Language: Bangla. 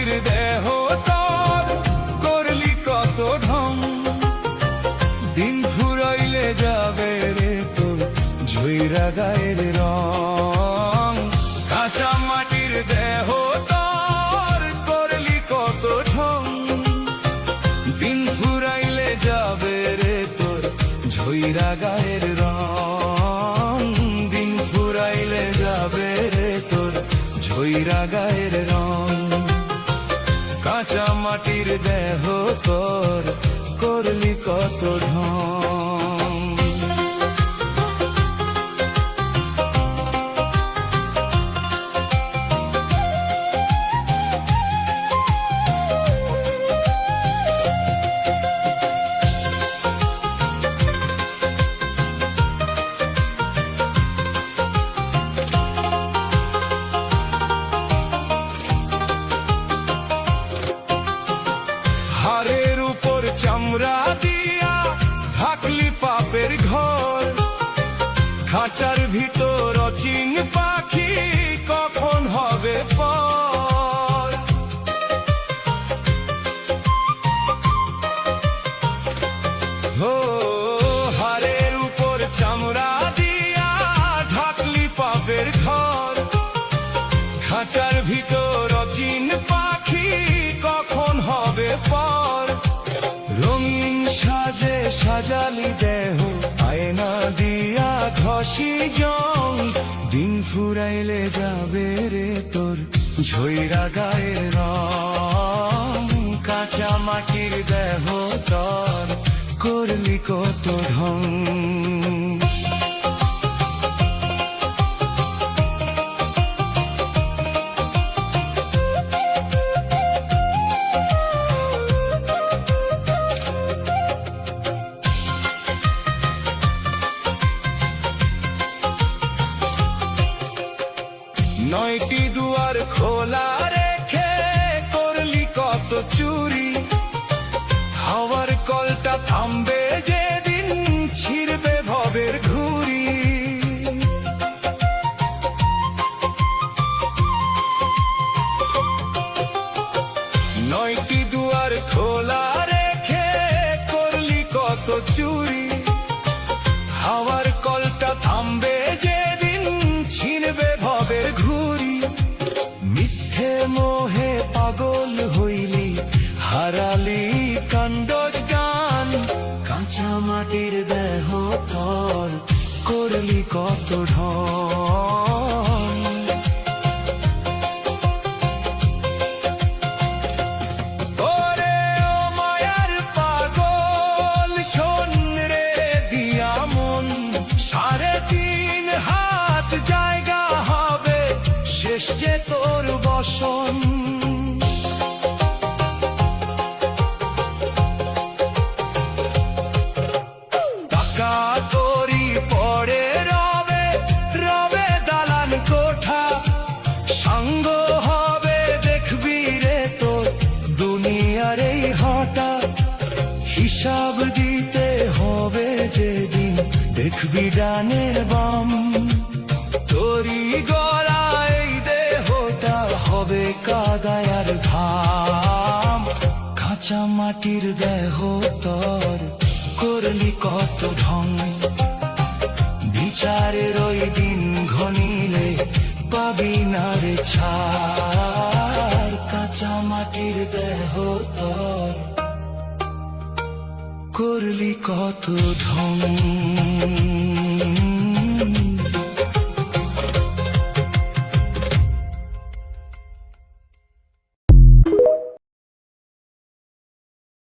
মাটির দেহ তোর করলি কত ঢং দিন ফুরাইলে যাবে রে তোর ঝইরা গায়ের রং কাঁচা মাটির দেহ তোর করলি কত ঢং দিন ফুরাইলে যাবে রে তোর ঝইরা গায়ের রং দিন ফুরাইলে যাবে রে তোর ঝইরা গায়ের রং কাঁচা মাটির দেহ তোর করলি কত ঢং হাড়ের উপর চামড়া দিয়া ঢাকলি পাপের ঘর খাঁচার ভিতর অচিন পাখি কখন হবে পর হো হাড়ের উপর চামড়া দিয়া ঢাকলি পাপের ঘর খাঁচার ভিতর অচিন পাখি কখন হবে পর রঙিন সাজে সাজালি দেহ আয়না দিয়া ঘষি জং দিন ফুরাইলে যাবে রে তোর ঝইরা গায়ের রং কাঁচা মাটির দেহ তোর করলি কত ঢং নয়টি দুয়ার খোলা রেখে করলি কত চুরি হাওয়ার কলটা থামবে যেদিন ছিড়বে ভবের ঘুড়ি নয়টি দুয়ার খোলা রেখে করলি কত চুরি হাওয়ার কলটা থামবে যেদিন ছিড়বে ভবের ঘুড়ি মিথ্যে মোহে পাগল হইলি হারালি কাণ্ডজ গান কাঁচা মাটির দেহ তোর করলি কত ঢং ওরে ও মায়ার পাগল শোন রে দিয়া মন 3.5 হাত জায়গা হবে শেষ যে তোর বসন টাকা করি পড়ে রবে রবে দালান কোঠা সঙ্গ হবে দেখবি রে তোর দুনিয়ার এই হটা হিসাব দিতে হবে যেদিন দেখবি ডানে বাম তোরি গড়া এই দেহটা হবে কাদায়ার ঘাম কাঁচা মাটির দেহ তোর করলি কত ঢং বিচারের ওই দিন ঘনিলে পাবি না রে ছাড় কাঁচা মাটির দেহ তোর করলি কত ঢং